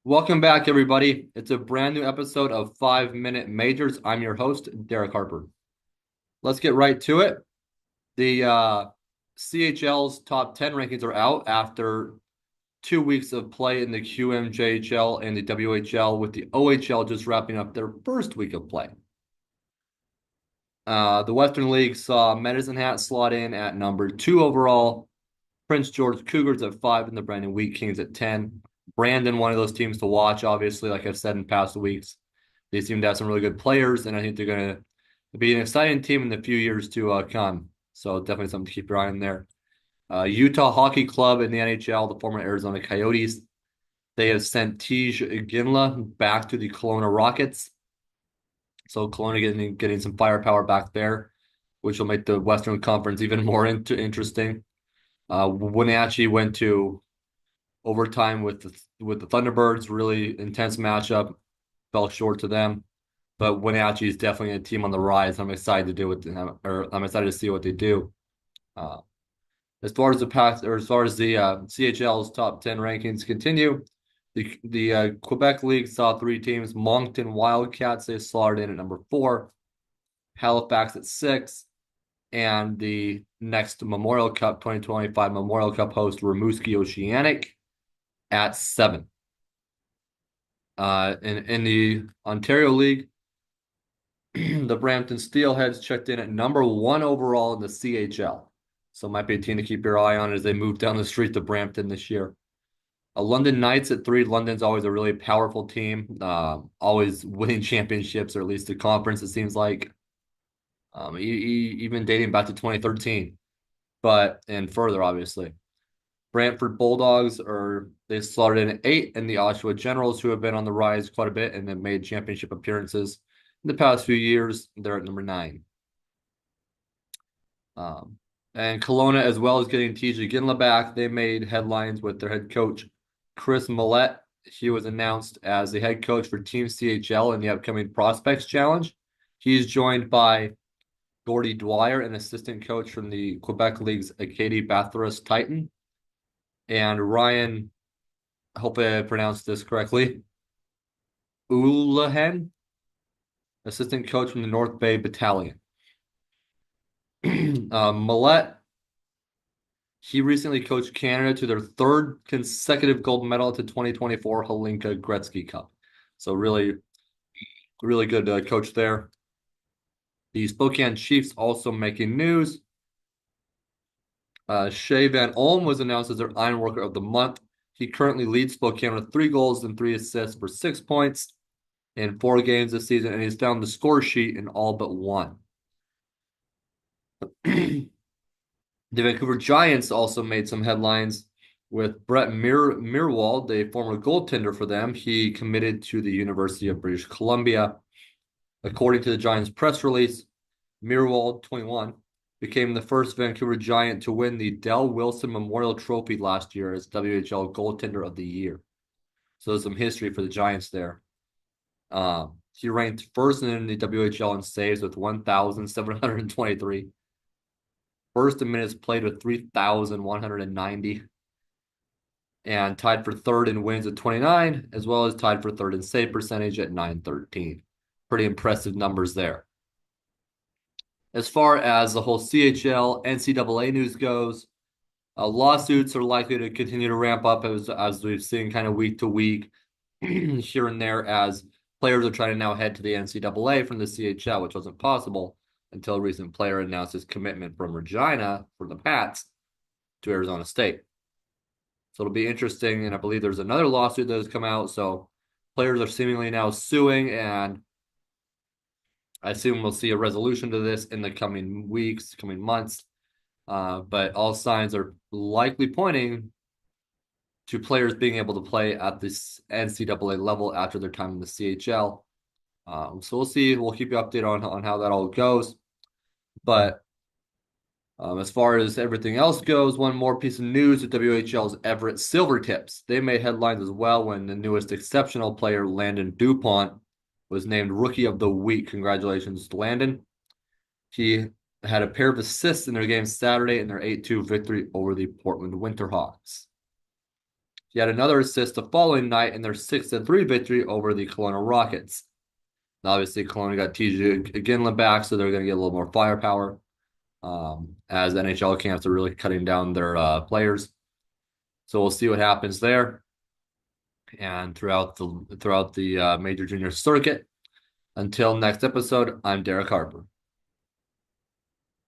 Welcome back, everybody. It's a brand new episode of 5 Minute Majors. I'm your host, Derek Harper. Let's get right to it. The CHL's top 10 rankings are out after 2 weeks of play in the QMJHL and the WHL, with the OHL just wrapping up their first week of play. The Western League saw Medicine Hat slot in at number 2 overall, Prince George Cougars at 5, and the Brandon Wheat Kings at 10. Brandon, one of those teams to watch, obviously, like I've said in past weeks. They seem to have some really good players, and I think they're going to be an exciting team in the few years to come. So definitely something to keep your eye on there. Utah Hockey Club in the NHL, the former Arizona Coyotes, they have sent Tej Ginla back to the Kelowna Rockets. So Kelowna getting some firepower back there, which will make the Western Conference even more interesting. Wenatchee went to overtime with the Thunderbirds. Really intense matchup. Fell short to them, but Wenatchee is definitely a team on the rise. I'm excited to do what I'm excited to see what they do. Uh, as far as the path, or as far as the CHL's top 10 rankings continue, the Quebec League saw three teams: Moncton Wildcats, they slotted in at number 4, Halifax at 6, and the next Memorial Cup 2025 Memorial Cup host Rimouski Oceanic at 7. In the Ontario League, the Brampton Steelheads checked in at number 1 overall in the CHL. So it might be a team to keep your eye on as they move down the street to Brampton this year. London Knights at 3. London's always a really powerful team, always winning championships, or at least the conference, it seems like, even dating back to 2013, and further, obviously. Brantford Bulldogs they slotted in at 8, and the Oshawa Generals, who have been on the rise quite a bit and have made championship appearances in the past few years, they're at number 9. Um, and Kelowna, as well as getting TJ Ginla back, they made headlines with their head coach, Chris Millette. He was announced as the head coach for Team CHL in the upcoming Prospects Challenge. He's joined by Gordy Dwyer, an assistant coach from the Quebec League's Acadie Bathurst Titan, and Ryan, I hope I pronounced this correctly, Ulahen, assistant coach from the North Bay Battalion. Millette, he recently coached Canada to their third consecutive gold medal at the 2024 Hlinka Gretzky Cup. So really, really good coach there. The Spokane Chiefs also making news. Shea Van Olm was announced as their Ironworker of the Month. He currently leads Spokane with 3 goals and 3 assists for 6 points in 4 games this season, and he's found the score sheet in all but 1. The Vancouver Giants also made some headlines with Brett Mirwald, a former goaltender for them. He committed to the University of British Columbia. According to the Giants press release, Mirwald, 21, became the first Vancouver Giant to win the Dell Wilson Memorial Trophy last year as WHL Goaltender of the Year. So there's some history for the Giants there. He ranked first in the WHL in saves with 1,723. First in minutes played with 3,190. And tied for third in wins at 29, as well as tied for third in save percentage at 913. Pretty impressive numbers there. As far as the whole CHL, NCAA news goes, lawsuits are likely to continue to ramp up as we've seen kind of week to week here and there, as players are trying to now head to the NCAA from the CHL, which wasn't possible until a recent player announced his commitment from Regina for the Pats to Arizona State. So it'll be interesting, and I believe there's another lawsuit that has come out. So players are seemingly now suing, and I assume we'll see a resolution to this in the coming weeks, coming months. But all signs are likely pointing to players being able to play at this NCAA level after their time in the CHL. So we'll see. We'll keep you updated on how that all goes. But as far as everything else goes, one more piece of news with WHL's Everett Silvertips. They made headlines as well when the newest exceptional player, Landon Dupont, was named Rookie of the Week. Congratulations to Landon. He had a pair of assists in their game Saturday in their 8-2 victory over the Portland Winterhawks. He had another assist the following night in their 6-3 victory over the Kelowna Rockets. Now, obviously, Kelowna got TJ Ginla back, so they're going to get a little more firepower as NHL camps are really cutting down their players. So we'll see what happens there and throughout the major junior circuit. Until next episode, I'm Derek Harper.